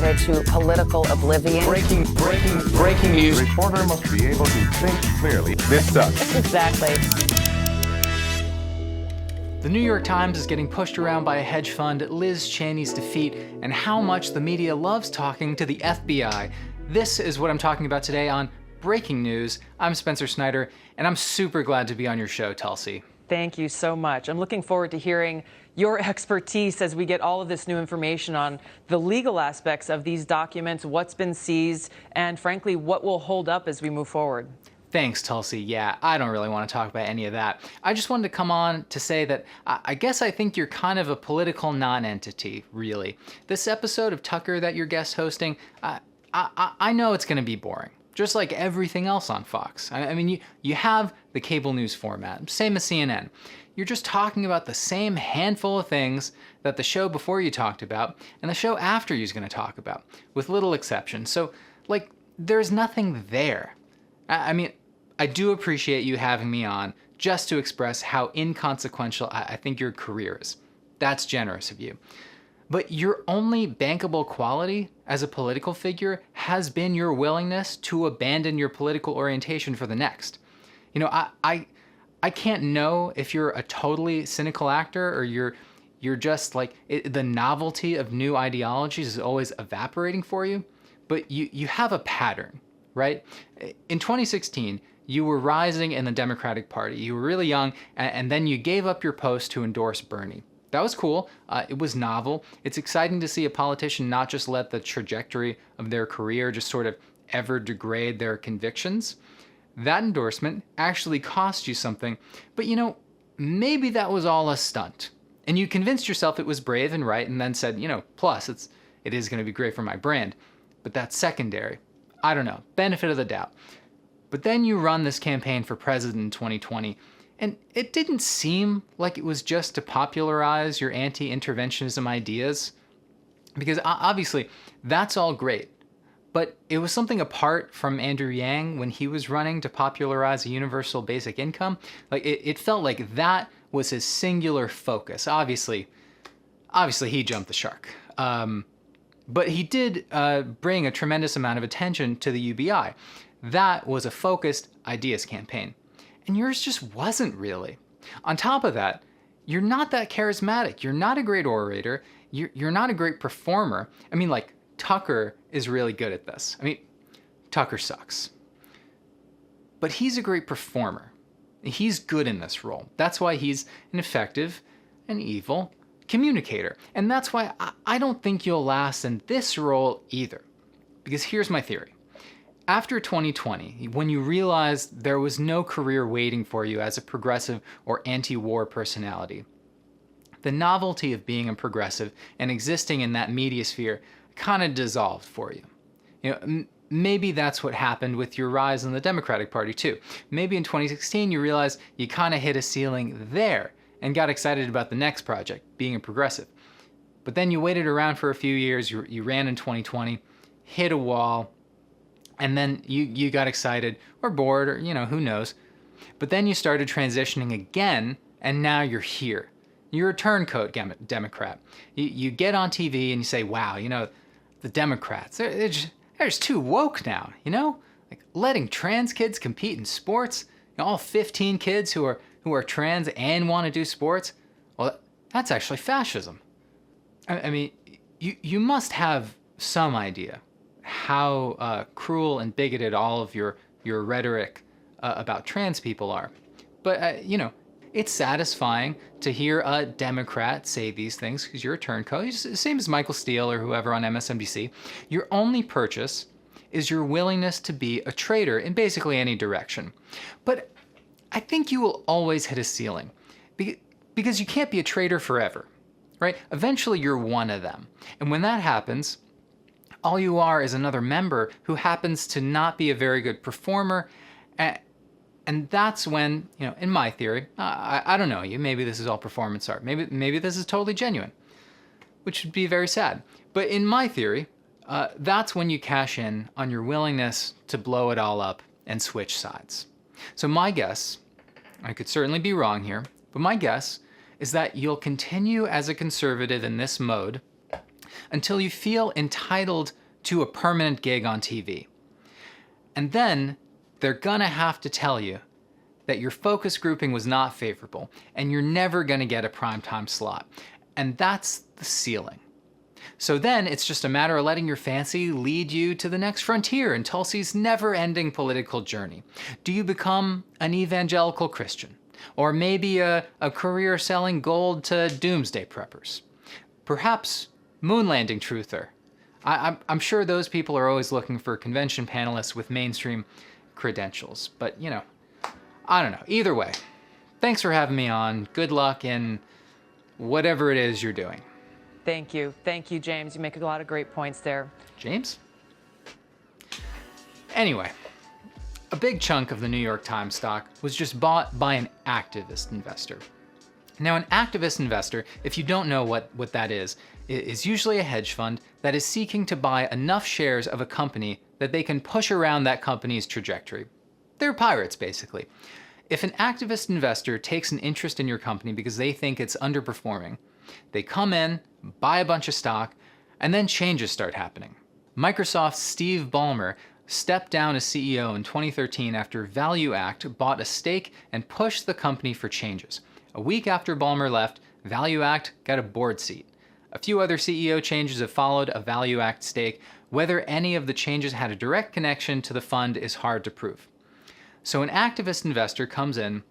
headed to political oblivion. Breaking news. The reporter must be able to think clearly. This sucks. Exactly. The New York Times is getting pushed around by a hedge fund, Liz Cheney's defeat, and how much the media loves talking to the FBI. This is what I'm talking about today on Breaking News. I'm Spencer Snyder, and I'm super glad to be on your show, Tulsi. Thank you so much. I'm looking forward to hearing your expertise as we get all of this new information on the legal aspects of these documents, what's been seized, and frankly, what will hold up as we move forward. Thanks, Tulsi. Yeah, I don't really want to talk about any of that. I just wanted to come on to say that I guess I think you're kind of a political non-entity, really. This episode of Tucker that you're guest hosting, I know it's going to be boring, just like everything else on Fox. I mean, you have the cable news format, same as CNN. You're just talking about the same handful of things that the show before you talked about and the show after you's going to talk about, with little exception. So, like, there's nothing there. I mean, I do appreciate you having me on just to express how inconsequential I think your career is. That's generous of you. But your only bankable quality as a political figure has been your willingness to abandon your political orientation for the next. You know, I can't know if you're a totally cynical actor or you're just like, the novelty of new ideologies is always evaporating for you, but you have a pattern, right? In 2016, you were rising in the Democratic Party. You were really young, and then you gave up your post to endorse Bernie. That was cool. It was novel. It's exciting to see a politician not just let the trajectory of their career just sort of ever degrade their convictions. That endorsement actually cost you something, but you know, maybe that was all a stunt. And you convinced yourself it was brave and right, and then said, you know, plus it is going to be great for my brand. But that's secondary. I don't know, benefit of the doubt. But then you run this campaign for president in 2020, and it didn't seem like it was just to popularize your anti-interventionism ideas. Because obviously, that's all great. But it was something apart from Andrew Yang when he was running to popularize a universal basic income. Like, it felt like that was his singular focus. Obviously he jumped the shark. But he did bring a tremendous amount of attention to the UBI. That was a focused ideas campaign. And yours just wasn't really. On top of that, you're not that charismatic. You're not a great orator. You're not a great performer. I mean, like, Tucker is really good at this. I mean, Tucker sucks. But he's a great performer. He's good in this role. That's why he's an effective and evil communicator. And that's why I don't think you'll last in this role either. Because here's my theory. After 2020, when you realized there was no career waiting for you as a progressive or anti-war personality, the novelty of being a progressive and existing in that media sphere kind of dissolved for you. You know, maybe that's what happened with your rise in the Democratic Party too. Maybe in 2016 you realized you kind of hit a ceiling there and got excited about the next project, being a progressive. But then you waited around for a few years, you ran in 2020, hit a wall, and then you got excited or bored or, you know, who knows. But then you started transitioning again, and now you're here. You're a turncoat Democrat. You get on TV and you say, wow, you know, the Democrats, they're just too woke now, you know? Like letting trans kids compete in sports, you know, all 15 kids who are trans and want to do sports, well, that's actually fascism. I mean, you must have some idea how cruel and bigoted all of your rhetoric about trans people are. But, you know, it's satisfying to hear a Democrat say these things because you're a turncoat. Same as Michael Steele or whoever on MSNBC. Your only purchase is your willingness to be a traitor in basically any direction. But I think you will always hit a ceiling because you can't be a traitor forever, right? Eventually you're one of them. And when that happens, all you are is another member who happens to not be a very good performer. And that's when, you know, in my theory, I don't know you, maybe this is all performance art. Maybe this is totally genuine, which would be very sad. But in my theory, that's when you cash in on your willingness to blow it all up and switch sides. So my guess, I could certainly be wrong here, but my guess is that you'll continue as a conservative in this mode until you feel entitled to a permanent gig on TV. And then they're gonna have to tell you that your focus grouping was not favorable and you're never gonna get a primetime slot. And that's the ceiling. So then it's just a matter of letting your fancy lead you to the next frontier in Tulsi's never-ending political journey. Do you become an evangelical Christian? Or maybe a career selling gold to doomsday preppers? Perhaps moon landing truther. I'm sure those people are always looking for convention panelists with mainstream credentials. But, you know, I don't know. Either way, thanks for having me on. Good luck in whatever it is you're doing. Thank you. Thank you, James. You make a lot of great points there. James? Anyway, a big chunk of the New York Times stock was just bought by an activist investor. Now, an activist investor, if you don't know what that is usually a hedge fund that is seeking to buy enough shares of a company that they can push around that company's trajectory. They're pirates, basically. If an activist investor takes an interest in your company because they think it's underperforming, they come in, buy a bunch of stock, and then changes start happening. Microsoft's Steve Ballmer stepped down as CEO in 2013 after Value Act bought a stake and pushed the company for changes. A week after Ballmer left, Value Act got a board seat. A few other CEO changes have followed a Value Act stake. Whether any of the changes had a direct connection to the fund is hard to prove. So an activist investor comes in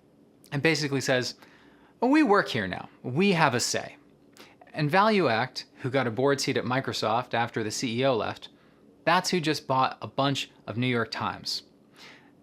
and basically says, well, we work here now. We have a say. And Value Act, who got a board seat at Microsoft after the CEO left, that's who just bought a bunch of New York Times.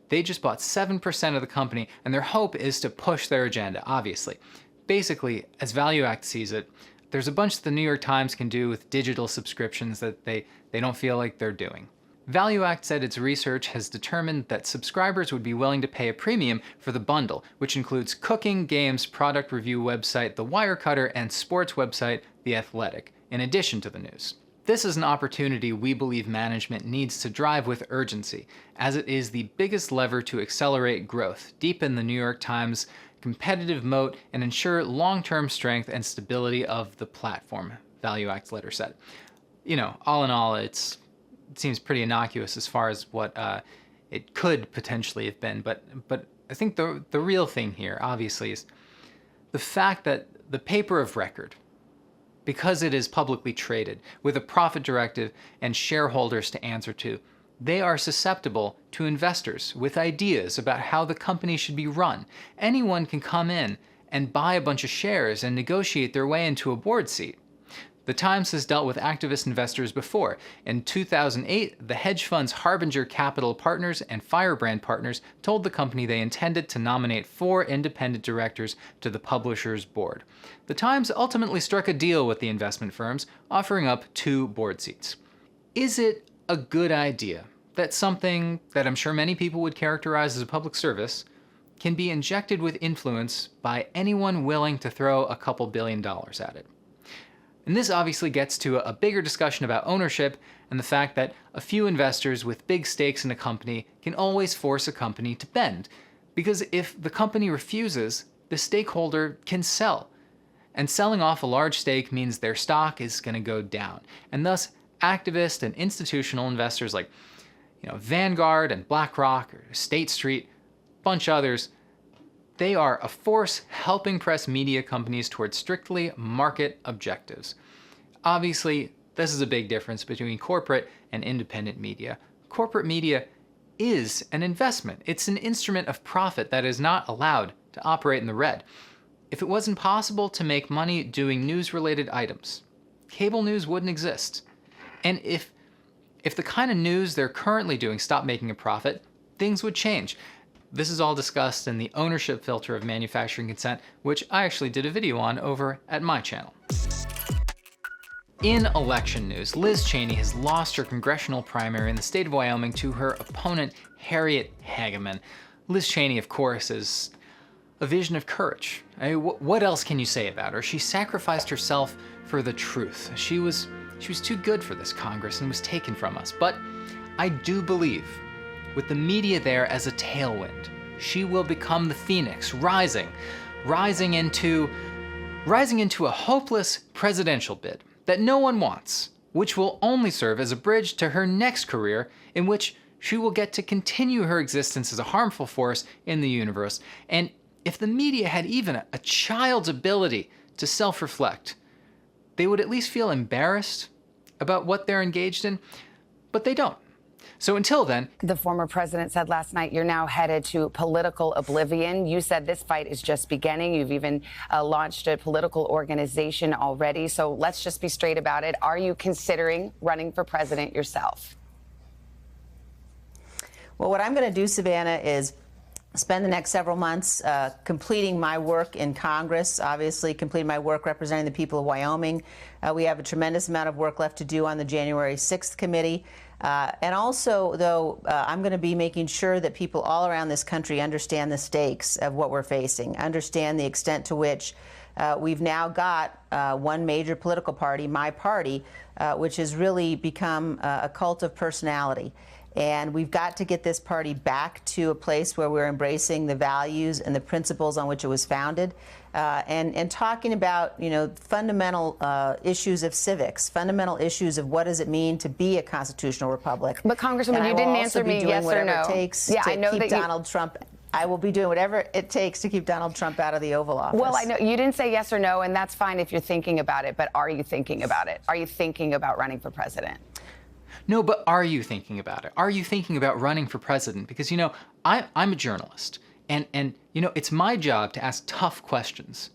They just bought 7% of the company, and their hope is to push their agenda, obviously. Basically, as Value Act sees it, there's a bunch that the New York Times can do with digital subscriptions that they don't feel like they're doing. Value Act said its research has determined that subscribers would be willing to pay a premium for the bundle, which includes cooking, games, product review website, The Wirecutter, and sports website, The Athletic, in addition to the news. This is an opportunity we believe management needs to drive with urgency, as it is the biggest lever to accelerate growth, deepen the New York Times' competitive moat, and ensure long-term strength and stability of the platform, Value Act's letter said. You know, all in all, it seems pretty innocuous as far as what it could potentially have been, but I think the real thing here, obviously, is the fact that the paper of record, because it is publicly traded with a profit directive and shareholders to answer to, they are susceptible to investors with ideas about how the company should be run. Anyone can come in and buy a bunch of shares and negotiate their way into a board seat. The Times has dealt with activist investors before. In 2008, the hedge funds Harbinger Capital Partners and Firebrand Partners told the company they intended to nominate 4 independent directors to the publisher's board. The Times ultimately struck a deal with the investment firms, offering up 2 board seats. Is it a good idea that something that I'm sure many people would characterize as a public service can be injected with influence by anyone willing to throw a couple $2 billion at it? And this obviously gets to a bigger discussion about ownership and the fact that a few investors with big stakes in a company can always force a company to bend. Because if the company refuses, the stakeholder can sell. And selling off a large stake means their stock is going to go down. And thus, activist and institutional investors like Vanguard and BlackRock or State Street, a bunch of others, they are a force helping press media companies towards strictly market objectives. Obviously, this is a big difference between corporate and independent media. Corporate media is an investment. It's an instrument of profit that is not allowed to operate in the red. If it wasn't possible to make money doing news-related items, cable news wouldn't exist. And if the kind of news they're currently doing stopped making a profit, things would change. This is all discussed in the ownership filter of manufacturing consent, which I actually did a video on over at my channel. In election news, Liz Cheney has lost her congressional primary in the state of Wyoming to her opponent, Harriet Hageman. Liz Cheney, of course, is a vision of courage. What else can you say about her? She sacrificed herself for the truth. She was too good for this Congress and was taken from us. But I do believe, with the media there as a tailwind, she will become the phoenix, rising into a hopeless presidential bid that no one wants, which will only serve as a bridge to her next career in which she will get to continue her existence as a harmful force in the universe. And if the media had even a child's ability to self-reflect, they would at least feel embarrassed about what they're engaged in, but they don't. So until then, The former president said last night you're now headed to political oblivion. You said this fight is just beginning. You've even launched a political organization already. So let's just be straight about it. Are you considering running for president yourself? Well, what I'm going to do, Savannah, is spend the next several months completing my work in Congress, obviously completing my work representing the people of Wyoming. We have a tremendous amount of work left to do on the January 6th committee. And also, though, I'm going to be making sure that people all around this country understand the stakes of what we're facing, understand the extent to which we've now got one major political party, my party, which has really become a cult of personality. And we've got to get this party back to a place where we're embracing the values and the principles on which it was founded, and talking about, fundamental issues of civics, fundamental issues of what does it mean to be a constitutional republic. But Congresswoman, you didn't answer me yes or no. It takes to keep Donald Trump. I will be doing whatever it takes to keep Donald Trump out of the Oval Office. Well, I know you didn't say yes or no, and that's fine if you're thinking about it. But are you thinking about it? Are you thinking about running for president? no, but are you thinking about it? Are you thinking about running for president? Because, I'm a journalist, and it's my job to ask tough questions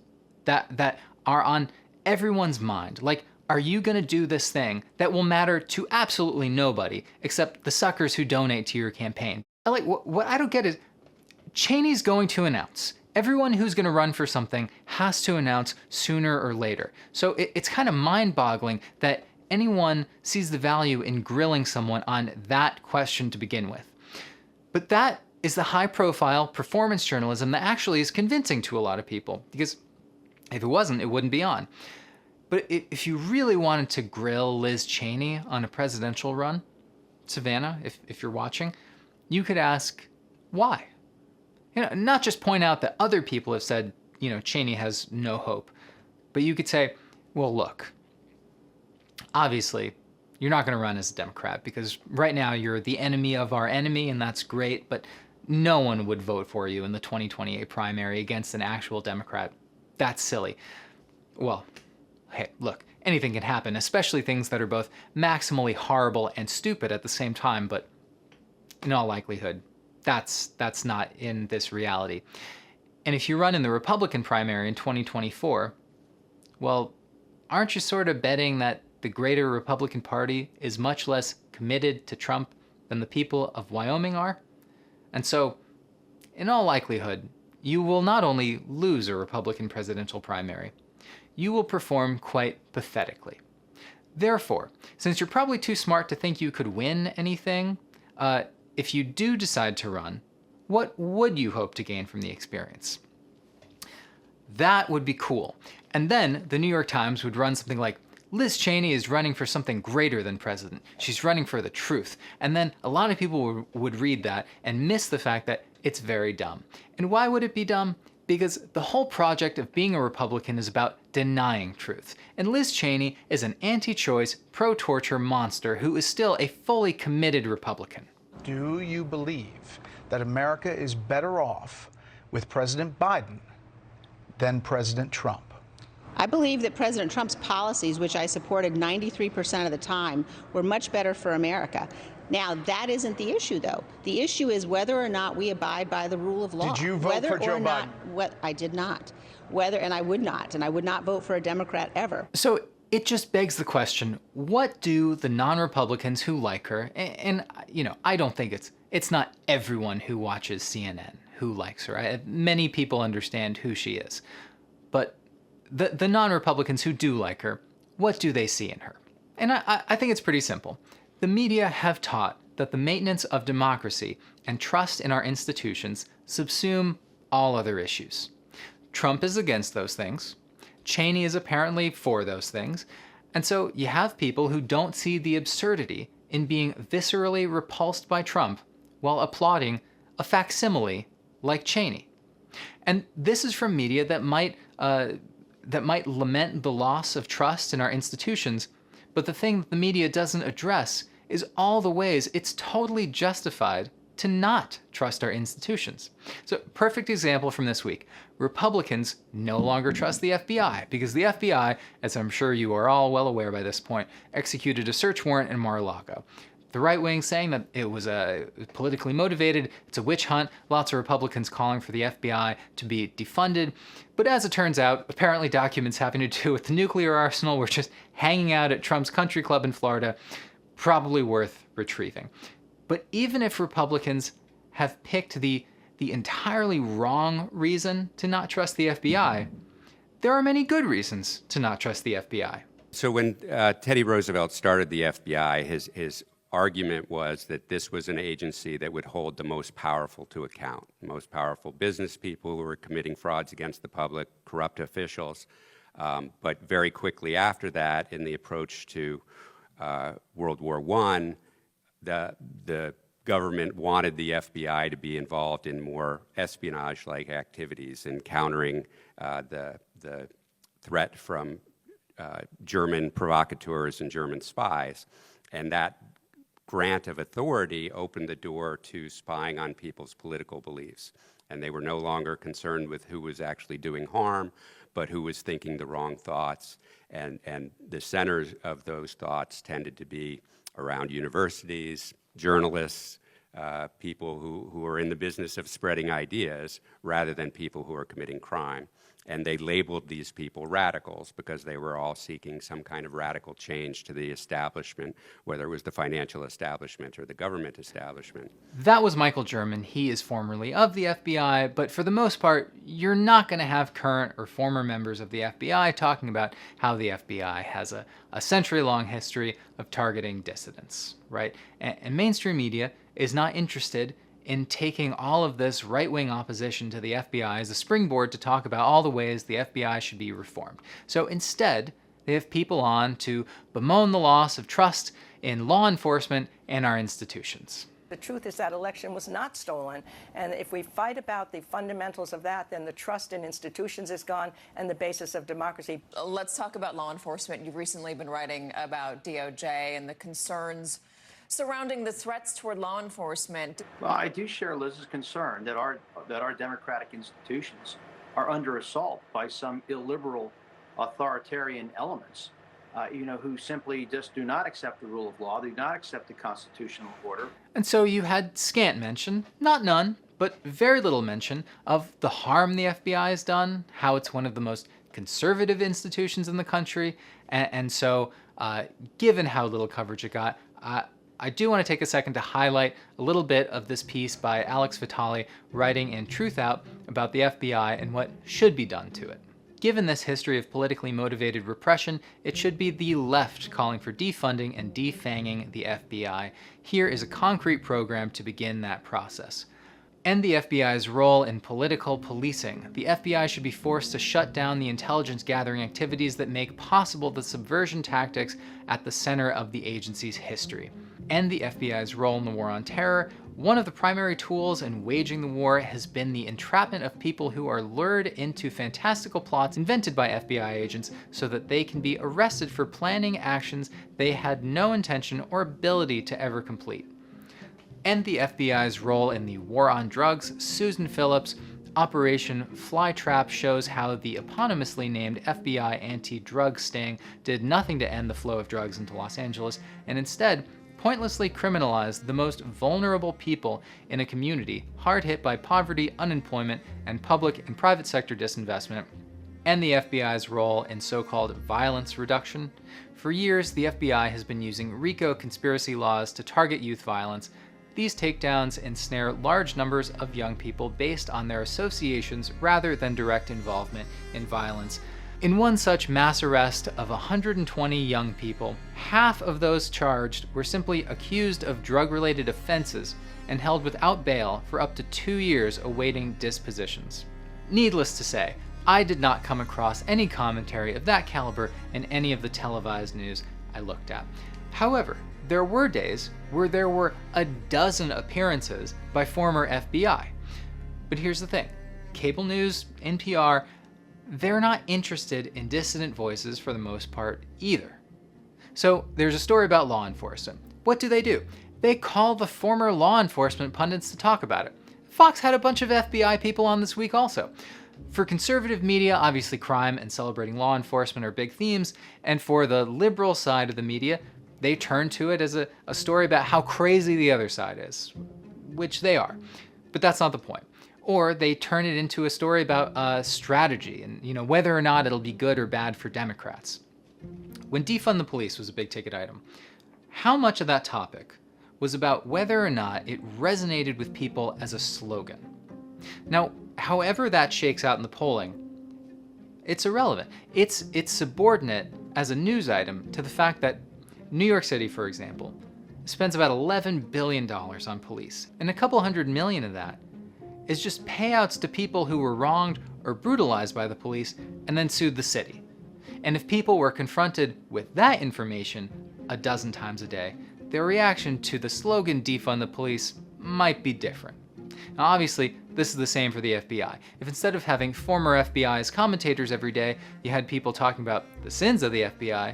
that are on everyone's mind. Like, are you going to do this thing that will matter to absolutely nobody except the suckers who donate to your campaign? Like, what I don't get is Cheney's going to announce. Everyone who's going to run for something has to announce sooner or later. So it's kind of mind-boggling that anyone sees the value in grilling someone on that question to begin with. But that is the high-profile performance journalism that actually is convincing to a lot of people, because if it wasn't, it wouldn't be on. But if you really wanted to grill Liz Cheney on a presidential run, Savannah, if you're watching, you could ask, why? Not just point out that other people have said, Cheney has no hope, but you could say, well, look, obviously, you're not going to run as a Democrat because right now you're the enemy of our enemy, and that's great, but no one would vote for you in the 2028 primary against an actual Democrat. That's silly. Well, hey, look, anything can happen, especially things that are both maximally horrible and stupid at the same time, but in all likelihood, that's not in this reality. And if you run in the Republican primary in 2024, well, aren't you sort of betting that the greater Republican Party is much less committed to Trump than the people of Wyoming are? And so, in all likelihood, you will not only lose a Republican presidential primary, you will perform quite pathetically. Therefore, since you're probably too smart to think you could win anything, if you do decide to run, what would you hope to gain from the experience? That would be cool. And then the New York Times would run something like, Liz Cheney is running for something greater than president. She's running for the truth. And then a lot of people would read that and miss the fact that it's very dumb. And why would it be dumb? Because the whole project of being a Republican is about denying truth. And Liz Cheney is an anti-choice, pro-torture monster who is still a fully committed Republican. Do you believe that America is better off with President Biden than President Trump? I believe that President Trump's policies, which I supported 93% of the time, were much better for America. Now, that isn't the issue, though. The issue is whether or not we abide by the rule of law. Did you vote for Joe Biden? I did not. And I would not vote for a Democrat ever. So it just begs the question, what do the non-Republicans who like her, and I don't think it's not everyone who watches CNN who likes her. Many people understand who she is. But the non-Republicans who do like her, what do they see in her? And I think it's pretty simple. The media have taught that the maintenance of democracy and trust in our institutions subsume all other issues. Trump is against those things. Cheney is apparently for those things. And so you have people who don't see the absurdity in being viscerally repulsed by Trump while applauding a facsimile like Cheney. And this is from media that might lament the loss of trust in our institutions, But the thing that the media doesn't address is all the ways it's totally justified to not trust our institutions. So, perfect example from this week. Republicans no longer trust the FBI because the FBI, as I'm sure you are all well aware by this point, executed a search warrant in Mar-a-Lago. The right wing saying that it was politically motivated, it's a witch hunt, lots of Republicans calling for the FBI to be defunded. But as it turns out, apparently documents having to do with the nuclear arsenal were just hanging out at Trump's country club in Florida, probably worth retrieving. But even if Republicans have picked the entirely wrong reason to not trust the FBI, there are many good reasons to not trust the FBI. So when Teddy Roosevelt started the FBI, his argument was that this was an agency that would hold the most powerful to account, the most powerful business people who were committing frauds against the public, corrupt officials. But very quickly after that, in the approach to World War I, the government wanted the FBI to be involved in more espionage-like activities in countering the threat from German provocateurs and German spies. And that grant of authority opened the door to spying on people's political beliefs. And they were no longer concerned with who was actually doing harm, but who was thinking the wrong thoughts. And the centers of those thoughts tended to be around universities, journalists, people who are in the business of spreading ideas rather than people who are committing crime. And they labeled these people radicals because they were all seeking some kind of radical change to the establishment, whether it was the financial establishment or the government establishment. That was Michael German. He is formerly of the FBI, but for the most part, you're not going to have current or former members of the FBI talking about how the FBI has a century-long history of targeting dissidents, right? And mainstream media is not interested in taking all of this right-wing opposition to the FBI as a springboard to talk about all the ways the FBI should be reformed. So instead, they have people on to bemoan the loss of trust in law enforcement and our institutions. The truth is that election was not stolen, and if we fight about the fundamentals of that, then the trust in institutions is gone and the basis of democracy. Let's talk about law enforcement. You've recently been writing about DOJ and the concerns surrounding the threats toward law enforcement. Well, I do share Liz's concern that our democratic institutions are under assault by some illiberal authoritarian elements, who simply just do not accept the rule of law, do not accept the constitutional order. And so you had scant mention, not none, but very little mention of the harm the FBI has done, how it's one of the most conservative institutions in the country. And so given how little coverage it got, I do want to take a second to highlight a little bit of this piece by Alex Vitale writing in Truth Out about the FBI and what should be done to it. Given this history of politically motivated repression, it should be the left calling for defunding and defanging the FBI. Here is a concrete program to begin that process. End the FBI's role in political policing. The FBI should be forced to shut down the intelligence gathering activities that make possible the subversion tactics at the center of the agency's history. End the FBI's role in the war on terror. One of the primary tools in waging the war has been the entrapment of people who are lured into fantastical plots invented by FBI agents so that they can be arrested for planning actions they had no intention or ability to ever complete. End the FBI's role in the war on drugs. Susan Phillips' Operation Flytrap shows how the eponymously named FBI anti-drug sting did nothing to end the flow of drugs into Los Angeles, and instead pointlessly criminalized the most vulnerable people in a community hard hit by poverty, unemployment, and public and private sector disinvestment. And the FBI's role in so-called violence reduction. For years, the FBI has been using RICO conspiracy laws to target youth violence. These takedowns ensnare large numbers of young people based on their associations rather than direct involvement in violence. In one such mass arrest of 120 young people, half of those charged were simply accused of drug-related offenses and held without bail for up to 2 years awaiting dispositions. Needless to say, I did not come across any commentary of that caliber in any of the televised news I looked at. However, there were days where there were a dozen appearances by former FBI. But here's the thing, cable news, NPR, they're not interested in dissident voices for the most part either. So there's a story about law enforcement. What do? They call the former law enforcement pundits to talk about it. Fox had a bunch of FBI people on this week also. For conservative media, obviously crime and celebrating law enforcement are big themes, and for the liberal side of the media, they turn to it as a story about how crazy the other side is, which they are. But that's not the point. Or they turn it into a story about strategy and whether or not it'll be good or bad for Democrats. When defund the police was a big ticket item, how much of that topic was about whether or not it resonated with people as a slogan? Now, however that shakes out in the polling, it's irrelevant. It's subordinate as a news item to the fact that New York City, for example, spends about $11 billion on police, and a couple $100 million of that is just payouts to people who were wronged or brutalized by the police and then sued the city. And if people were confronted with that information a dozen times a day, their reaction to the slogan defund the police might be different. Now obviously, this is the same for the FBI. If instead of having former FBI as commentators every day, you had people talking about the sins of the FBI,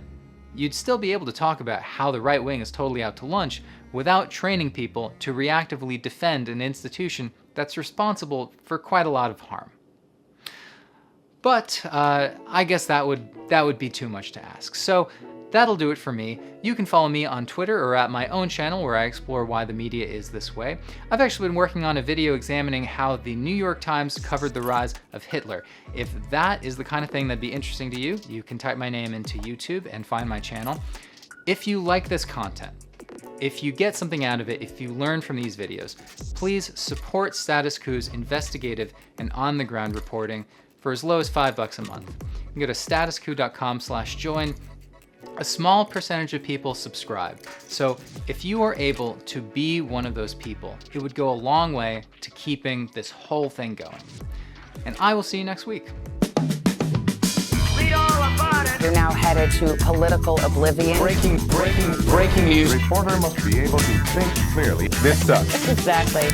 you'd still be able to talk about how the right wing is totally out to lunch without training people to reactively defend an institution that's responsible for quite a lot of harm. But I guess that would be too much to ask. So that'll do it for me. You can follow me on Twitter or at my own channel where I explore why the media is this way. I've actually been working on a video examining how the New York Times covered the rise of Hitler. If that is the kind of thing that'd be interesting to you, you can type my name into YouTube and find my channel. If you like this content, if you get something out of it, if you learn from these videos, please support Status Coup's investigative and on-the-ground reporting for as low as $5 a month. You can go to statuscoup.com/join. A small percentage of people subscribe. So if you are able to be one of those people, it would go a long way to keeping this whole thing going. And I will see you next week. You're now headed to political oblivion. Breaking news. Reporter must be able to think clearly. This sucks. Exactly.